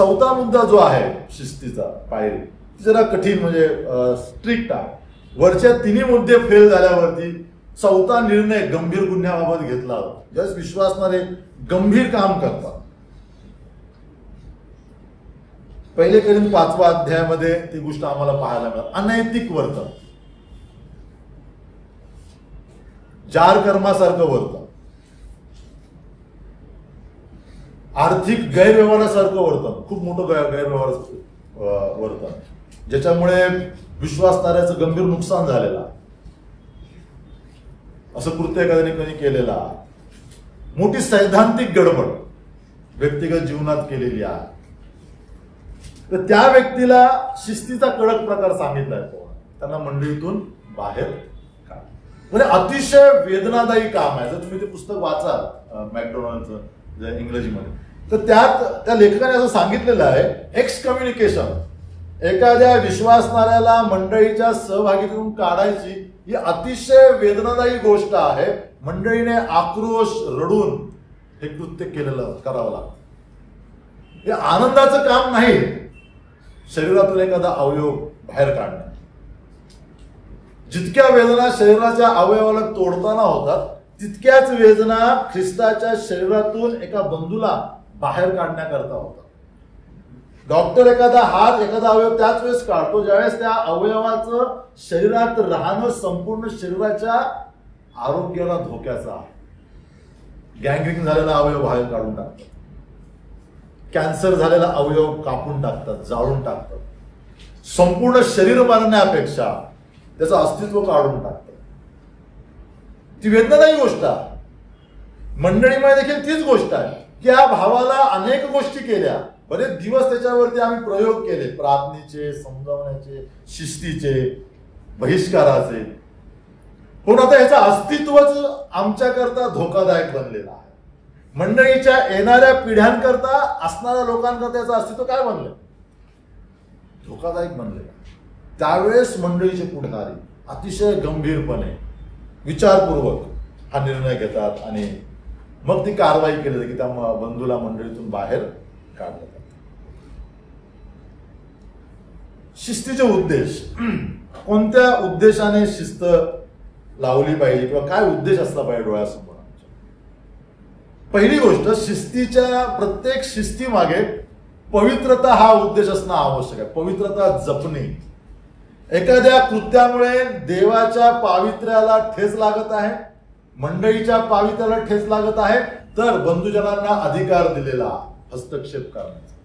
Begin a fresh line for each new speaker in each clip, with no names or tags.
चौथा मुद्दा जो आहे शिस्तीचा पायरी ती जरा कठीण म्हणजे स्ट्रिक्ट आहे. वरच्या तिन्ही मुद्दे फेल झाल्यावरती चौथा निर्णय गंभीर गुन्ह्याबाबत घेतला जातो. ज्यावेळेस विश्वासणारे गंभीर काम करतात. पहिले करीन 5व्या अध्यायामध्ये ती गोष्ट आम्हाला पाहायला मिळते. अनैतिक वर्तन, जार कर्मासारखं वर्तन, आर्थिक गैरव्यवहारासारखं वर्तन, खूप मोठं गैरव्यवहार वर्तन, ज्याच्यामुळे विश्वासणाऱ्याचं गंभीर नुकसान झालेलं, असं कृत्य एखाद्याने कधी केलेलं आहे. मोठी सैद्धांतिक गडबड व्यक्तिगत जीवनात केलेली आहे. तर त्या व्यक्तीला शिस्तीचा कडक प्रकार सांगितलाय. त्यांना मंडळीतून बाहेर काढ. म्हणजे अतिशय वेदनादायी काम आहे. जर तुम्ही ते पुस्तक वाचाल मॅकडोनाल्डचं इंग्रजीमध्ये, तर त्यात त्या लेखकाने असं सांगितलेलं आहे, एक्सकम्युनिकेशन, एखाद्या विश्वासणाऱ्याला मंडळीच्या सहभागीतून काढायची ही अतिशय वेदनादायी गोष्ट आहे. मंडळीने आक्रोश रडून हे कृत्य केलेलं करावं लागतं. हे आनंदाचं काम नाही. शरीरातून एखादा अवयव बाहेर काढणे, जितक्या वेदना शरीराच्या अवयवाला तोडताना होतात तितक्याच वेदना ख्रिस्ताच्या शरीरातून एका बंधूला बाहेर काढण्याकरता होतात. डॉक्टर एखादा हात, एखादा अवयव त्याच वेळेस काढतो ज्यावेळेस त्या अवयवाचं शरीरात राहणं संपूर्ण शरीराच्या आरोग्याला धोक्याचा आहे. गँग्रीन झालेला अवयव बाहेर काढून टाकतात, कॅन्सर झालेला अवयव कापून टाकतात, जाळून टाकतात. संपूर्ण शरीर मारण्यापेक्षा त्याचं अस्तित्व काढून टाकतात. ती वेदनादायी गोष्ट आहे. मंडळीमध्ये देखील तीच गोष्ट आहे की या भावाला अनेक गोष्टी केल्या, बरेच दिवस त्याच्यावरती आम्ही प्रयोग केले, प्रार्थनेचे, समजावण्याचे, शिस्तीचे, बहिष्काराचे, पण आता याचं अस्तित्वच आमच्याकरता धोकादायक बनलेलं आहे. मंडळीच्या येणाऱ्या पिढ्यांकरता, असणाऱ्या लोकांकरता याचं अस्तित्व काय बनलं? धोकादायक बनलेलं. त्यावेळेस मंडळीचे पुढारी अतिशय गंभीरपणे विचारपूर्वक हा निर्णय घेतात आणि मग ती कारवाई केली जाते की त्या बंधूला मंडळीतून बाहेर काढलं जातं. शिस्तीचे उद्देश, कोणत्या उद्देशाने शिस्त लावली पाहिजे किंवा काय उद्देश असला पाहिजे डोळ्यासमोर? पहिली गोष्ट, शिस्तीच्या प्रत्येक शिस्ती मागे पवित्रता हा उद्देश असणं आवश्यक आहे. पवित्रता जपणे. एखाद्या कृत्यामुळे देवाच्या पावित्र्याला ठेच लागत आहे, मंडळीच्या पावित्र्याला ठेच लागत आहे, तर बंधुजनांना अधिकार दिलेला हस्तक्षेप करण्याचा.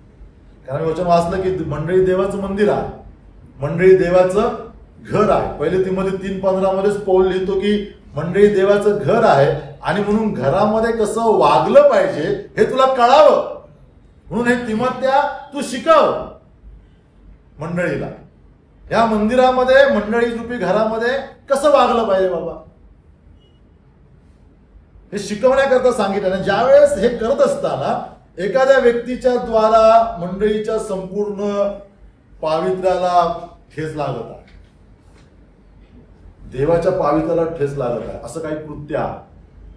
कारण मी वचन वाचलं की मंडळी देवाचं मंदिर आहे, मंडळी देवाचं घर आहे. पहिले तिमध्ये 3:15 मध्येच पौल लिहितो की मंडळी देवाचं घर आहे आणि म्हणून घरामध्ये कसं वागलं पाहिजे हे तुला कळावं म्हणून हे तिमोथ्या तू शिकव मंडळीला. या मंदिरामध्ये, मंडळी रूपी घरामध्ये कसं वागलं पाहिजे बाबा हे शिकवण्याकरता सांगितलं. ज्यावेळेस हे करत असताना एखाद्या व्यक्तीच्या द्वारा मंडळीच्या संपूर्ण पावित्र्याला ठेच लागत आहे, देवाच्या पावित्र्याला ठेच लागत आहे असं काही कृत्य आहे,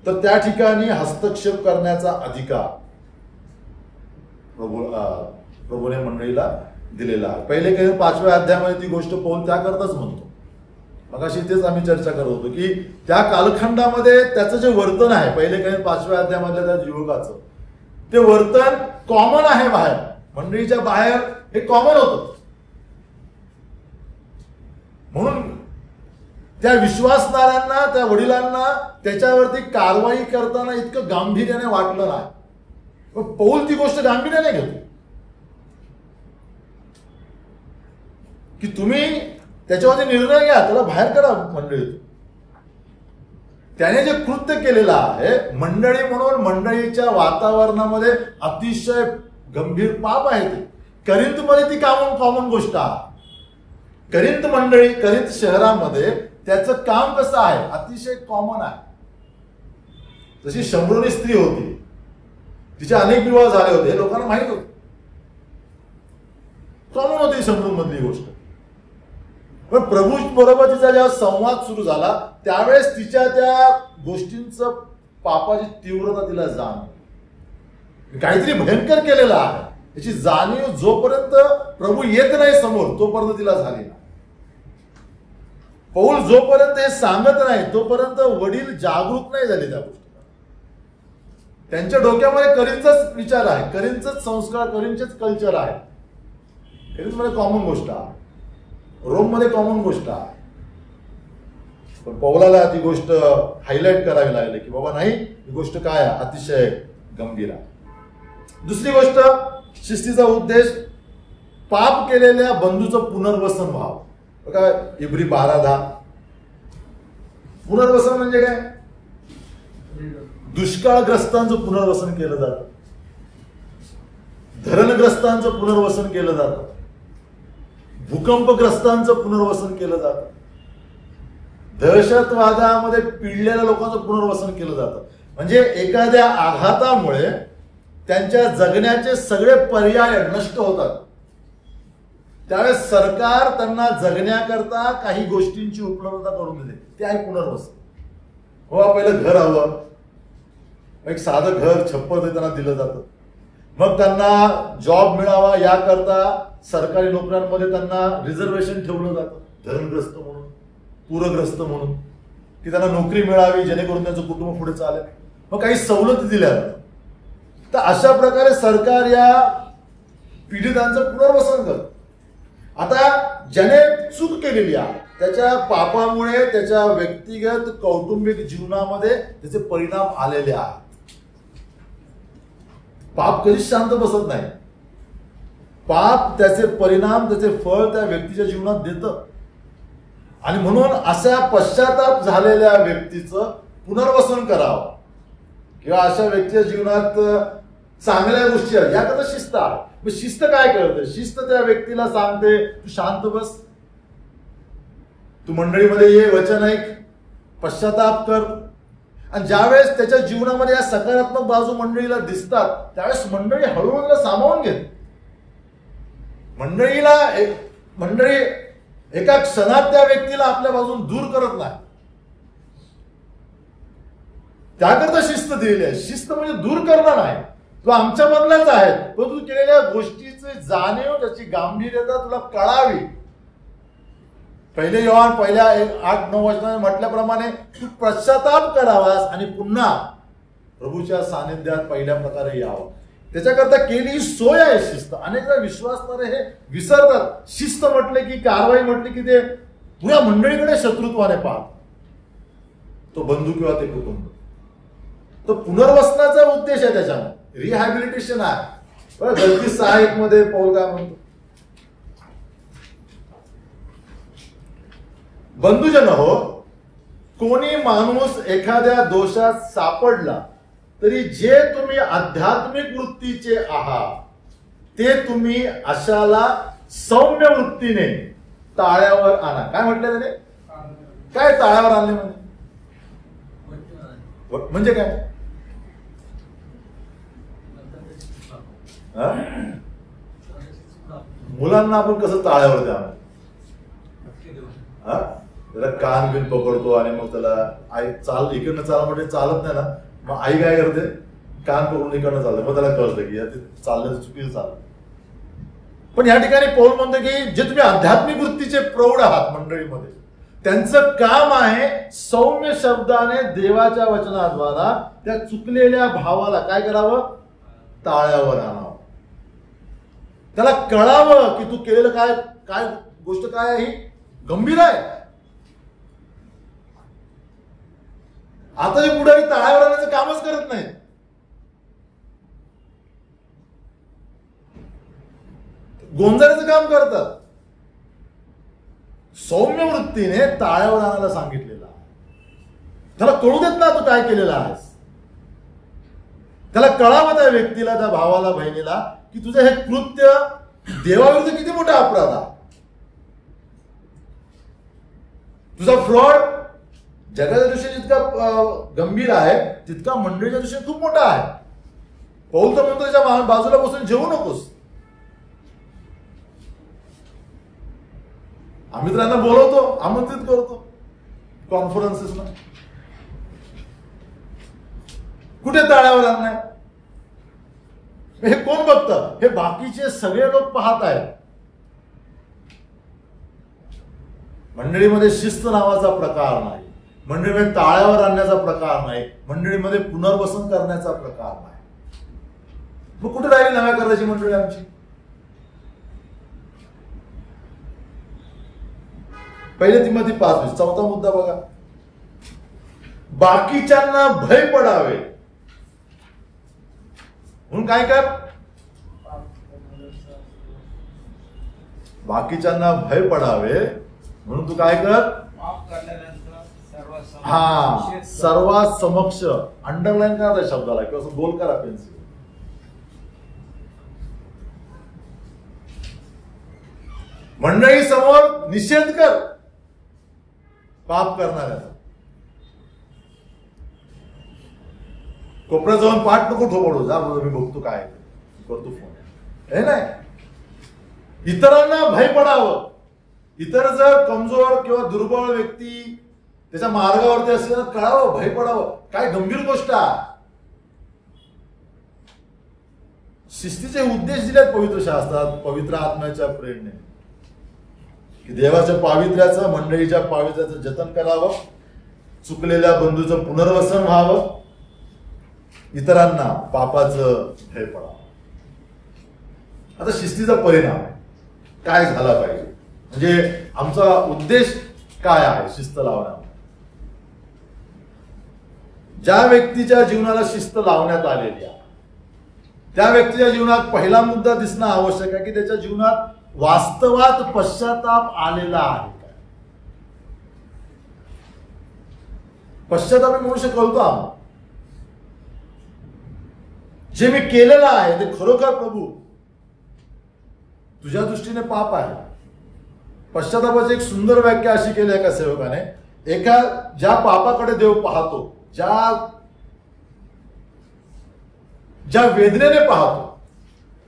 तर त्या ठिकाणी हस्तक्षेप करण्याचा अधिकार प्रभूने मंडळीला दिलेला आहे. पहिले काही 5व्या अध्यायामध्ये ती गोष्ट पौल त्याकरताच म्हणतो. मगाशी तेच आम्ही चर्चा करत होतो की त्या कालखंडामध्ये त्याचं जे वर्तन आहे, पहिले काही 5व्या अध्यायामधल्या त्या युवकाचं ते वर्तन कॉमन आहे. बाहेर मंडळीच्या बाहेर हे कॉमन होतं. म्हणून त्या विश्वासणाऱ्यांना, त्या वडिलांना त्याच्यावरती कारवाई करताना इतकं गांभीर्याने वाटलं नाही. पण पौल ती गोष्ट गांभीर्याने घेतो की तुम्ही त्याच्यावरती निर्णय घ्या, त्याला बाहेर करा मंडळीत. त्याने जे कृत्य केलेलं आहे मंडळी म्हणून, मंडळीच्या वातावरणामध्ये अतिशय गंभीर पाप आहे. ते करिंथमध्ये ती कॉमन गोष्ट आहे. करिंथ मंडळी, करिंथ शहरामध्ये त्याचं काम कसं आहे, अतिशय कॉमन आहे. जशी शंभरोनी स्त्री होती, तिचे अनेक विवाह झाले होते, हे लोकांना माहित होतं. कॉमन होती शंभर मधली गोष्ट. पण प्रभू बरोबर तिचा जेव्हा संवाद सुरू झाला त्यावेळेस तिच्या त्या गोष्टींचं पापाची तीव्रता तिला जाणवली. काहीतरी भयंकर केलेलं आहे याची जाणीव जोपर्यंत प्रभू येत नाही समोर तोपर्यंत तिला झाली ना. पौल जोपर्यंत हे सांगत नाही तोपर्यंत वडील जागरूक नाही झाले त्या गोष्टी. त्यांच्या डोक्यामध्ये करींचाच विचार आहे, करींचंच संस्कार, करींचेच कल्चर आहे. करींच मध्ये कॉमन गोष्ट आहे, रोम मध्ये कॉमन गोष्ट आहे. पण पौलाला ती गोष्ट हायलाइट करावी लागली की बाबा नाही, ही गोष्ट काय आहे, अतिशय गंभीर आहे. दुसरी गोष्ट, शिस्तीचा उद्देश पाप केलेल्या बंधूचं पुनर्वसन व्हावं. बघा इब्री 12:10. पुनर्वसन म्हणजे काय? दुष्काळग्रस्तांचं पुनर्वसन केलं जातं, धरणग्रस्तांचं पुनर्वसन केलं जातं, भूकंपग्रस्तांचं पुनर्वसन केलं जातं, दहशतवादामध्ये पिळलेल्या लोकांचं पुनर्वसन केलं जातं. म्हणजे एखाद्या आघातामुळे त्यांच्या जगण्याचे सगळे पर्याय नष्ट होतात. त्यावेळेस सरकार त्यांना जगण्याकरता काही गोष्टींची उपलब्धता करून देते, ते आहे पुनर्वसन. हो, पहिलं घर हवं, एक साधं घर छप्पर त्यांना दिलं जातं. मग त्यांना जॉब मिळावा याकरता सरकारी नोकऱ्यांमध्ये त्यांना रिझर्वेशन ठेवलं जातं, धरणग्रस्त म्हणून, पूरग्रस्त म्हणून, की त्यांना नोकरी मिळावी जेणेकरून त्यांचं कुटुंब पुढे चालेल. मग काही सवलती दिल्या जातात. तर अशा प्रकारे सरकार या पीडितांचं पुनर्वसन करतं. आता ज्याने चूक केलेली आहे त्याच्या पापामुळे त्याच्या व्यक्तिगत कौटुंबिक जीवनामध्ये त्याचे परिणाम आलेले आहेत. पाप कधीच शांत बसत नाही. पाप त्याचे परिणाम, त्याचे फळ त्या व्यक्तीच्या जीवनात देतं. आणि म्हणून अशा पश्चाताप झालेल्या व्यक्तीचं पुनर्वसन करावं किंवा अशा व्यक्तीच्या जीवनात चांगल्या गोष्टी आहेत याकरता शिस्त आहे. शिस्त काय करते? शिस्त त्या व्यक्तीला सांगते तू शांत बस, तू मंडळीमध्ये ये, वचन ऐक, पश्चाताप कर. आणि ज्यावेळेस त्याच्या जीवनामध्ये या सकारात्मक बाजू मंडळीला दिसतात त्यावेळेस मंडळी हळूहळू त्याला सामावून घेते. मंडळी एका क्षणात त्या व्यक्तीला आपल्या बाजून दूर करत नाही. त्याकरता शिस्त दिलेली आहे. शिस्त म्हणजे दूर करणं नाही, तू आमच्या मधलाच आहे, पण तू केलेल्या गोष्टीची जाणीव, त्याची गांभीर्यता तुला कळावी. पहिले योहान पहिल्या 8-9 वचनाने म्हटल्याप्रमाणे तू पश्चाताप करावास आणि पुन्हा प्रभूच्या सानिध्यात पहिल्या प्रकारे यावं. त्याच्याकरता केली ही सोय आहे शिस्त. अनेकदा विश्वासणारे हे विसरतात. शिस्त म्हटले की, कारवाई म्हटली की ते पुऱ्या मंडळीकडे शत्रुत्वाने पाहत, तो बंधू किंवा ते कुटुंब. तो पुनर्वसनाचा उद्देश आहे, त्याच्यामध्ये रिहॅबिलिटेशन आहे. गलती 6:1 मध्ये पौल काय म्हणतो? बंधुजन हो, कोणी माणूस एखाद्या दोषात सापडला तरी जे तुम्ही आध्यात्मिक वृत्तीचे आहात ते तुम्ही अशाला सौम्य वृत्तीने ताळ्यावर आणा. काय म्हटलं त्याने? काय ताळ्यावर आणले म्हणजे काय? मुलांना आपण कसं ताळ्यावर द्या, त्याला कान बिन पकडतो आणि मग त्याला आई चाल इकडनं चाल म्हणजे चालत नाही ना, मग आई काय करते, कान पकडून इकडनं चालतं, मग त्याला कळतं की चालण्याचं चुकीचं चाललं. पण या ठिकाणी पौल म्हणतो की जे तुम्ही आध्यात्मिक वृत्तीचे प्रौढ आहात मंडळीमध्ये, त्यांचं काम आहे सौम्य शब्दाने देवाच्या वचनाद्वारा त्या चुकलेल्या भावाला काय करावं? ताळ्यावर आणावं. त्याला कळावं की तू केलेलं काय काय गोष्ट काय आहे, ही गंभीर आहे. आता जे पुढे ताळ्यावर आणण्याचं कामच करत नाही. गोंधळाचं काम करतात. सौम्य वृत्तीने ताळ्यावर आणायला सांगितलेलं. त्याला कळू देत ना तू काय केलेलं आहेस. त्याला कळावं त्या व्यक्तीला, त्या भावाला, बहिणीला की तुझं हे कृत्य देवाविरुद्ध किती मोठा अपराध आहे. तुझा फ्रॉड जगाच्या दृष्टीने जितका गंभीर आहे तितका मंडळीच्या दृष्टीने खूप मोठा आहे. पौल तर म्हणतो त्याच्या बाजूला बसून जेवू नकोस. आम्ही तर त्यांना बोलवतो, आमंत्रित करतो कॉन्फरन्सेसला. कुठे ताळ्यावर आणणार? हे कोण बघतं? हे बाकीचे सगळे लोक पाहत आहेत. मंडळीमध्ये शिस्त नावाचा प्रकार नाही, मंडळीमध्ये टाळ्यावर आणण्याचा प्रकार नाही, मंडळीमध्ये पुनर्वसन करण्याचा प्रकार नाही. मग कुठे राहिली नव्या करायची मंडळी आमची? पहिले तिमोथी 5:20 चौथा मुद्दा बघा. बाकीच्यांना भय पडावे म्हणून काय कर? बाकीच्यांना भय पडावे म्हणून तू काय कर? हा, सर्वात समक्ष अंडरलाईन करा त्या शब्दाला किंवा असं गोल करा पेन्सिल. मंडळी समोर निषेध कर पाप करणाऱ्याचा. कोपऱ्यात जाऊन पाठ नको ठोपडू, जा मी बघतो काय करतो फोन, हे नाही. इतरांना भय पडावं. इतर जर कमजोर किंवा दुर्बळ व्यक्ती त्याच्या मार्गावरती असेल तर कळावं, भय पडावं. काय गंभीर गोष्ट आहे. शिस्तीचे उद्देश दिलेत पवित्र शास्त्रात पवित्र आत्म्याच्या प्रेरणेने की देवाच्या पावित्र्याचं, मंडळीच्या पावित्र्याचं जतन करावं, चुकलेल्या बंधूचं पुनर्वसन व्हावं, इतरांना पापाचं भय पडावं. आता शिस्तीचा परिणाम काय झाला पाहिजे, म्हणजे आमचा उद्देश काय आहे शिस्त लावण्याचा? ज्या व्यक्तीच्या जीवनाला शिस्त लावण्यात आलेली आहे त्या व्यक्तीच्या जीवनात पहिला मुद्दा दिसणं आवश्यक आहे की त्याच्या जीवनात वास्तवात पश्चाताप आलेला आहे का? पश्चाताप मनुष्य कळतो आम्हाला. जे मी केलेलं आहे ते खरोखर प्रभू तुझ्या दृष्टीने पाप आहे. पश्चातापाची एक सुंदर व्याख्या अशी केली एका सेवकाने, ज्या पापाकडे देव पाहतो, ज्या वेदनेने पाहतो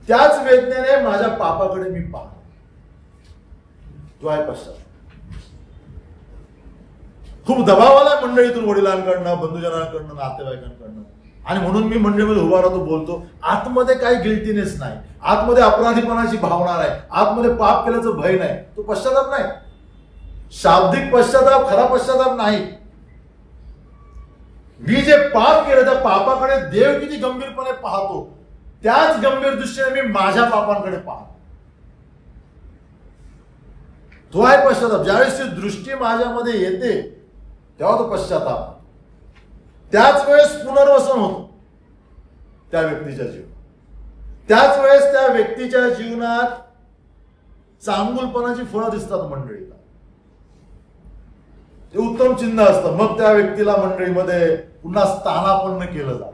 त्याच वेदनेने माझ्या पापाकडे मी पाहतो. तो आहे पश्चाताप. खूप दबाव आलाय मंडळीतून, वडिलांकडनं, बंधुजनांकडनं, नातेवाईकांकडनं, आणि म्हणून मी मंडळीमध्ये उभा राहतो, बोलतो. आतमध्ये काही गिल्टीनेस नाही, आतमध्ये अपराधीपणाची भावना नाही, आतमध्ये पाप केल्याचं भय नाही. तो पश्चाताप नाही. शाब्दिक पश्चाताप खरा पश्चाताप नाही. मी जे पाप केलं त्या पापाकडे देव किती गंभीरपणे पाहतो त्याच गंभीर दृष्टीने मी माझ्या पापांकडे पाहतो. तो आहे पश्चाताप. ज्यावेळेस ती दृष्टी माझ्यामध्ये येते तेव्हा तो पश्चाताप. त्याच वेळेस पुनर्वसन होतं त्या व्यक्तीच्या जीवनात. त्याच वेळेस त्या व्यक्तीच्या जीवनात चांगुलपणाची फळं दिसतात मंडळीला. ते उत्तम चिन्ह असतं. मग त्या व्यक्तीला मंडळीमध्ये पुन्हा स्थानापन्न केलं जातं.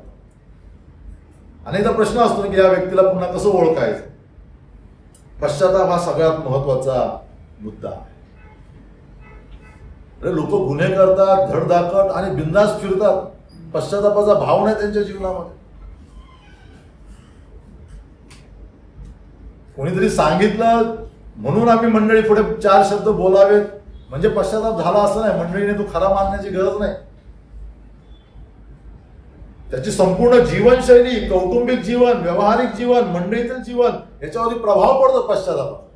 अनेकदा प्रश्न असतो की या व्यक्तीला पुन्हा कसं ओळखायचं. पश्चाताप हा सगळ्यात महत्वाचा मुद्दा आहे. लोक गुन्हे करतात, धडधाकट आणि बिंदास फिरतात, पश्चातापाचा भाव नाही त्यांच्या जीवनामध्ये. कोणीतरी सांगितलं म्हणून आम्ही मंडळी पुढे 4 शब्द बोलावेत म्हणजे पश्चाताप झाला असं नाही. मंडळीने तो खरा मानण्याची गरज नाही. त्याची संपूर्ण जीवनशैली, कौटुंबिक जीवन, व्यावहारिक जीवन, मंडळीतील जीवन याच्यावरती प्रभाव पडतो पश्चातापाचा.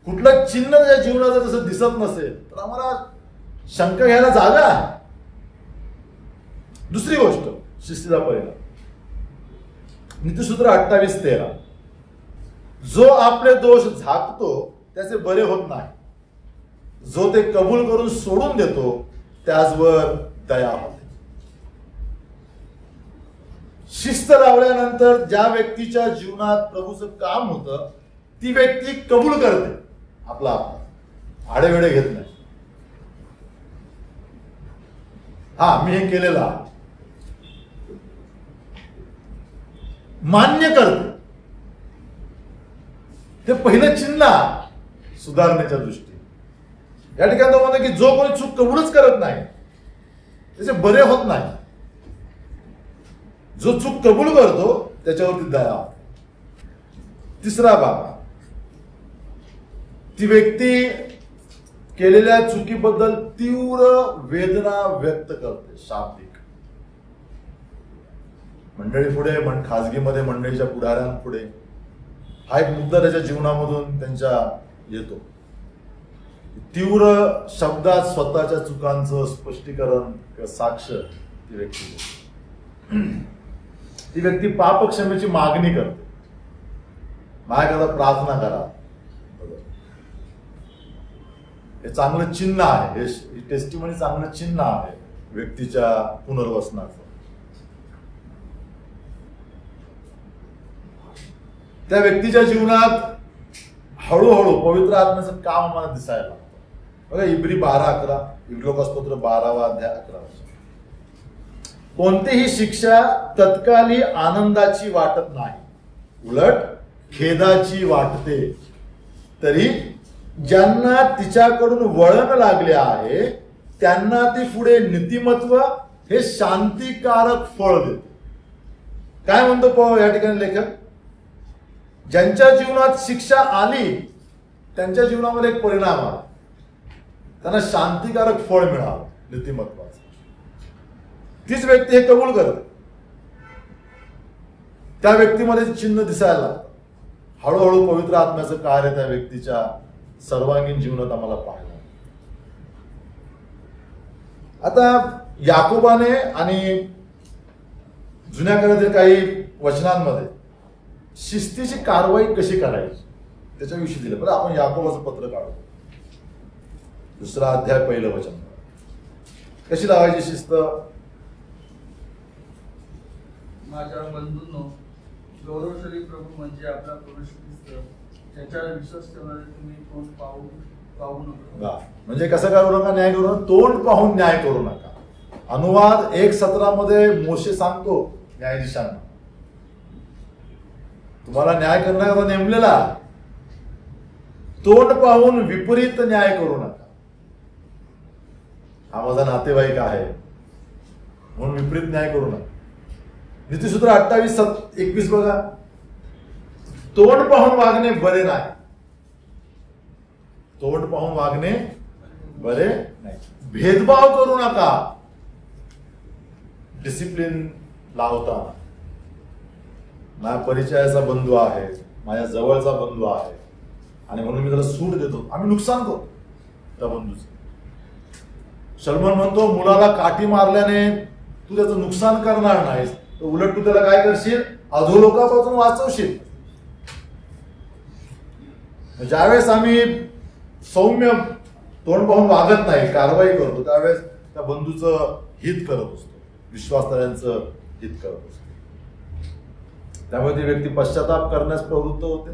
कुठलं चिन्ह त्या जीवनाचं तसं दिसत नसेल तर आम्हाला शंका घ्यायला जागा आहे. दुसरी गोष्ट शिस्तीचा परिणाम, नीतिसूत्र 28:13, जो आपले दोष झाकतो त्याचे बरे होत नाही, जो ते कबूल करून सोडून देतो त्याचवर दया होते. शिस्त लावल्यानंतर ज्या व्यक्तीच्या जीवनात प्रभूचं काम होतं ती व्यक्ती कबूल करते आपला आडेवेडे घेत नाही. हा मी हे केलेलं आहे, मान्य करते. ते पहिलं चिन्ह सुधारण्याच्या दृष्टीने. या ठिकाणी तो म्हणतो की जो कोणी चूक कबूलच करत नाही त्याचे बरे होत नाही. जो चूक कबूल करतो त्याच्यावरती दया. तिसरा भाग, ती व्यक्ती केलेल्या चुकीबद्दल तीव्र वेदना व्यक्त करते शाब्दिक. मंडळी पुढे, खाजगीमध्ये मंडळीच्या पुढाऱ्यांपुढे हा एक मुद्दा त्याच्या जीवनामधून त्यांच्या येतो. तीव्र शब्दात स्वतःच्या चुकांचं स्पष्टीकरण किंवा साक्ष ती व्यक्ती देते. ती व्यक्ती पापक्षमेची मागणी करते. माझ्याकरता प्रार्थना करा. हे चांगलं चिन्ह आहे. हे टेस्टिमनी चांगलं चिन्ह आहे व्यक्तीच्या पुनर्वसनाचं. त्या व्यक्तीच्या जीवनात हळूहळू पवित्र आत्म्याचं काम आम्हाला दिसायला लागतं. बघा इब्री 12:11, इब्रिलोकस्पत्र 12वा अध्याय 11. कोणतीही शिक्षा तत्काली आनंदाची वाटत नाही, उलट खेदाची वाटते. तरी ज्यांना तिच्याकडून वळण लागले आहे त्यांना ती पुढे नीतिमत्व हे शांतिकारक फळ देते. काय म्हणतो या ठिकाणी लेखक? ज्यांच्या जीवनात शिक्षा आली त्यांच्या जीवनामध्ये एक परिणाम आला, त्यांना शांतिकारक फळ मिळालं नीतिमत्वाचं. तीच व्यक्ती हे कबूल करते. त्या व्यक्तीमध्ये चिन्ह दिसायला लागतं. हळूहळू पवित्र आत्म्याचं कार्य त्या व्यक्तीच्या सर्वांगीण जीवनात आम्हाला पाहायला. आता याकोबाने आणि जुन्या काळातील काही वचनांमध्ये शिस्तीची कारवाई कशी करायची त्याच्याविषयी दिलं. बरं, आपण याकोबाचं पत्र काढू. 2रा अध्याय 1लं वचन. कशी लावायची शिस्त?
माझ्या बंधूंनो, गौरवशाली प्रभू म्हणजे आपला प्रभू ख्रिस्त, ज्याच्यावर विश्वास ठेवणारे तुम्ही तोंड पाहू नका.
म्हणजे कसं करू नका? न्याय करू नका. तोंड पाहून न्याय करू नका. अनुवाद 1:17 मध्ये मोशे सांगतो न्यायाधीशांना, तुम्हाला न्याय करण्याकरता नेमलेला, तोंड पाहून विपरीत न्याय करू नका. हा माझा नातेवाईक आहे म्हणून विपरीत न्याय करू नका. नीतिसूत्र 28:21 बघा. तोंड पाहून वागणे बरे नाही. तोंड पाहून वागणे बरे नाही. भेदभाव करू नका. डिसिप्लिन लावता. माझ्या परिचयाचा बंधू आहे, माझ्या जवळचा बंधू आहे आणि म्हणून मी त्याला सूट देतो, आम्ही नुकसान करतो त्या बंधूचं. शल्मन म्हणतो मुलाला काठी मारल्याने तू त्याचं नुकसान करणार नाहीस, तर उलट तू त्याला काय करशील? अधोलोकापासून वाचवशील. ज्यावेळेस आम्ही सौम्य तोंड पाहून वागत नाही, कारवाई करतो, त्यावेळेस त्या बंधूचं हित करत असतो, विश्वासधाऱ्यांचं हित करत असतो. त्यामुळे ती व्यक्ती पश्चाताप करण्यास प्रवृत्त होते,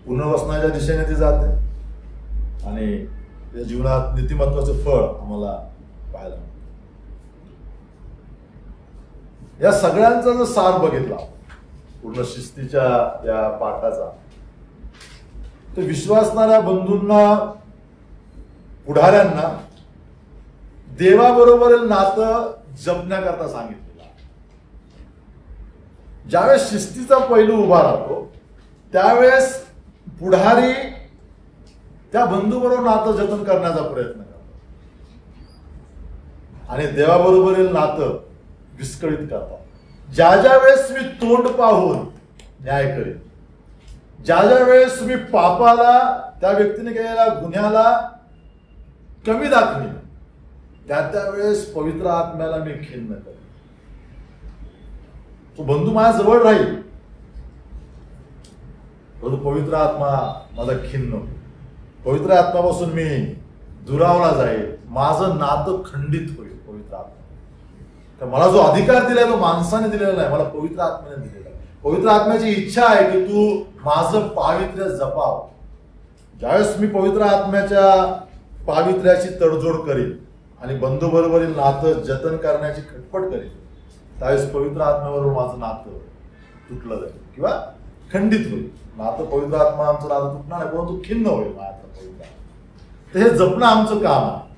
पुनर्वसनाच्या दिशेने ती जाते आणि त्या जीवनात नीतिमत्वाचं फळ आम्हाला पाहायला मिळतं. या सगळ्यांचा जर सार बघितला पूर्ण शिस्तीच्या या पाठाचा, तर विश्वासणाऱ्या बंधूंना, पुढाऱ्यांना देवाबरोबरील नातं जपण्याकरता सांगितलेलं. ज्यावेळेस शिस्तीचा पैलू उभा राहतो त्यावेळेस पुढारी त्या बंधूबरोबर नातं जतन करण्याचा प्रयत्न करतात आणि देवाबरोबरील नातं विस्कळीत करतात. ज्या ज्या वेळेस मी तोंड पाहून न्याय करेन, ज्या ज्या वेळेस मी पापाला, त्या व्यक्तीने केलेल्या गुन्ह्याला कमी दाखवीन, त्या वेळेस पवित्र आत्म्याला मी खिन्न करेन. तो बंधू माझ्या जवळ राहील, परंतु पवित्र आत्मा माझा खिन्न होईल. पवित्र आत्म्यापासून मी दुरावला जाईल, माझं नातं खंडित होईल. पवित्र आत्मा, तर मला जो अधिकार दिलाय तो माणसाने दिलेला नाही, मला पवित्र आत्म्याने दिलेला आहे. पवित्र आत्म्याची इच्छा आहे की तू माझं पावित्र्य जपाव. ज्यावेळेस मी पवित्र आत्म्याच्या पावित्र्याची तडजोड करीन आणि बंधू बरोबरील नातं जतन करण्याची खटपट करीन, त्यावेळेस पवित्र आत्म्याबरोबर माझं नातं तुटलं जाईल किंवा खंडित होईल. नातं पवित्र आत्मा आमचं नातं तुटणार नाही, परंतु खिन्न होईल माझं पवित्र. तर हे जपणं आमचं काम आहे.